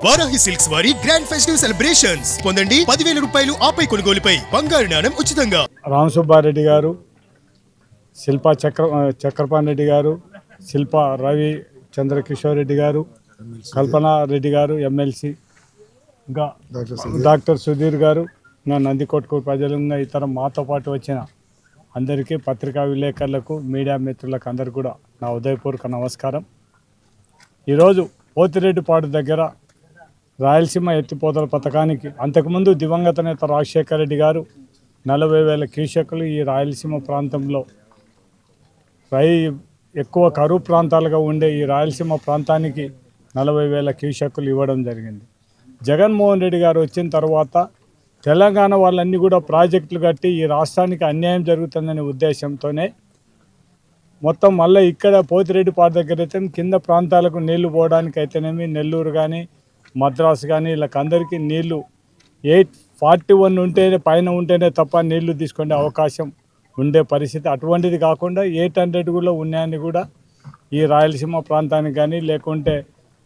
Varahi silks వారి grand festive celebrations పొందండి 10,000 రూపాయలు ఆపై కొనుగోలుపై బంగారు నాణెం ఉచితంగా. రామసుబ్బారెడ్డి గారు, శిల్పా చక్రపాణి రెడ్డి గారు, శిల్పా రవి చంద్రకిషోర్ రెడ్డి గారు, కల్పనా రెడ్డి గారు ఎమ్మెల్సీ, ఇంకా డాక్టర్ సుధీర్ గారు, ఇంకా నందికొట్కూరు ప్రజలు, ఇంకా ఇతర మాతో పాటు వచ్చిన అందరికీ పత్రికా విలేకరులకు మీడియా మిత్రులకు అందరికీ కూడా నా ఉదయపూర్వక నమస్కారం. ఈరోజు పోతిరెడ్డిపాడు దగ్గర రాయలసీమ ఎత్తిపోతల పథకానికి అంతకుముందు దివంగత నేత రాజశేఖర రెడ్డి గారు 40,000 క్యూసెక్కులు ఈ రాయలసీమ ప్రాంతంలో ఎక్కువ కరువు ప్రాంతాలుగా ఉండే ఈ రాయలసీమ ప్రాంతానికి 40,000 క్యూసెక్కులు ఇవ్వడం జరిగింది. జగన్మోహన్ రెడ్డి గారు వచ్చిన తర్వాత తెలంగాణ వాళ్ళన్నీ కూడా ప్రాజెక్టులు కట్టి ఈ రాష్ట్రానికి అన్యాయం జరుగుతుందనే ఉద్దేశంతోనే మొత్తం మళ్ళీ ఇక్కడ పోతిరెడ్డిపాడు దగ్గర అయితే కింద ప్రాంతాలకు నీళ్లు పోవడానికి అయితేనేమి, నెల్లూరు కానీ మద్రాసు కానీ వీళ్ళకందరికీ నీళ్లు 841 ఉంటేనే పైన ఉంటేనే తప్ప నీళ్లు తీసుకునే అవకాశం ఉండే పరిస్థితి. అటువంటిది కాకుండా 800 కూడా ఉన్నాయని కూడా ఈ రాయలసీమ ప్రాంతానికి కానీ లేకుంటే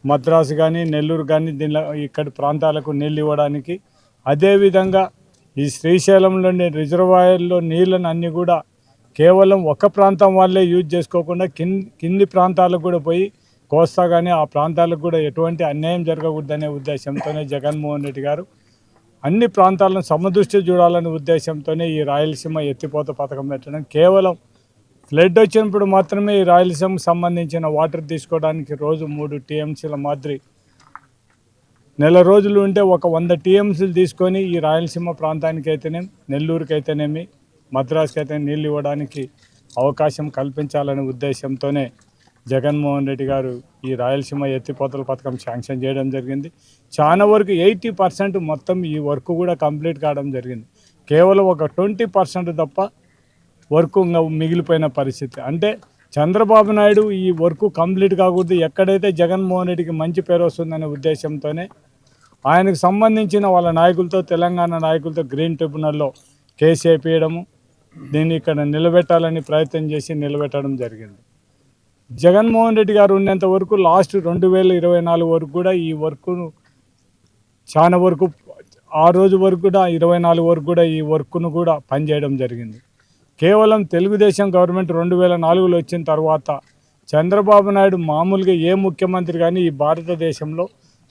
మద్రాసు కానీ నెల్లూరు కానీ దీనిలో ఇక్కడి ప్రాంతాలకు నీళ్ళు ఇవ్వడానికి, అదేవిధంగా ఈ శ్రీశైలంలోని రిజర్వాయర్లో నీళ్ళను అన్నీ కూడా కేవలం ఒక ప్రాంతం వాళ్ళే యూజ్ చేసుకోకుండా కింది ప్రాంతాలకు కూడా పోయి కోస్తా కానీ ఆ ప్రాంతాలకు కూడా ఎటువంటి అన్యాయం జరగకూడదనే ఉద్దేశంతోనే జగన్మోహన్ రెడ్డి గారు అన్ని ప్రాంతాలను సమదృష్టి చూడాలనే ఉద్దేశంతోనే ఈ రాయలసీమ ఎత్తిపోత పథకం పెట్టడం. కేవలం ఫ్లడ్ వచ్చినప్పుడు మాత్రమే ఈ రాయలసీమకు సంబంధించిన వాటర్ తీసుకోవడానికి రోజు 3 టీఎంసీల మాదిరి నెల రోజులు ఉంటే ఒక 100 టీఎంసీలు తీసుకొని ఈ రాయలసీమ ప్రాంతానికి అయితేనేమి, నెల్లూరుకి అయితేనేమి, మద్రాసుకి అయితే నీళ్ళు ఇవ్వడానికి అవకాశం కల్పించాలనే ఉద్దేశంతోనే జగన్మోహన్ రెడ్డి గారు ఈ రాయలసీమ ఎత్తిపోతల పథకం శాంక్షన్ చేయడం జరిగింది. చాలా వరకు 80% మొత్తం ఈ వర్క్ కూడా కంప్లీట్ కావడం జరిగింది. కేవలం ఒక 20% తప్ప వర్క్ ఇంకా మిగిలిపోయిన పరిస్థితి. అంటే చంద్రబాబు నాయుడు ఈ వర్క్ కంప్లీట్ కాకూడదు, ఎక్కడైతే జగన్మోహన్ రెడ్డికి మంచి పేరు వస్తుందనే ఉద్దేశంతోనే ఆయనకు సంబంధించిన వాళ్ళ నాయకులతో, తెలంగాణ నాయకులతో గ్రీన్ ట్రిబ్యునల్లో కేసు వేయించడము, దీన్ని ఇక్కడ నిలబెట్టాలని ప్రయత్నం చేసి నిలబెట్టడం జరిగింది. జగన్మోహన్ రెడ్డి గారు ఉన్నంత వరకు లాస్ట్ 2024 వరకు కూడా ఈ వర్క్ను చాలా వరకు ఆ రోజు వరకు కూడా 24 వరకు కూడా ఈ వర్క్ను కూడా పనిచేయడం జరిగింది. కేవలం తెలుగుదేశం గవర్నమెంట్ 2004లో వచ్చిన తర్వాత చంద్రబాబు నాయుడు మామూలుగా ఏ ముఖ్యమంత్రి కానీ ఈ భారతదేశంలో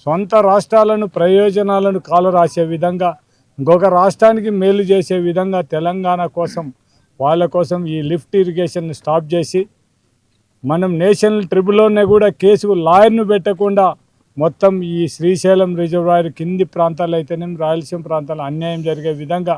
సొంత రాష్ట్రాలను ప్రయోజనాలను కాలరాసే విధంగా, ఇంకొక రాష్ట్రానికి మేలు చేసే విధంగా తెలంగాణ కోసం వాళ్ళ కోసం ఈ లిఫ్ట్ ఇరిగేషన్ స్టాప్ చేసి మనం నేషనల్ ట్రిబ్యునల్లోనే కూడా కేసు లాయర్ను పెట్టకుండా మొత్తం ఈ శ్రీశైలం రిజర్వాయర్ కింది ప్రాంతాలు అయితేనేమి రాయలసీమ ప్రాంతాలు అన్యాయం జరిగే విధంగా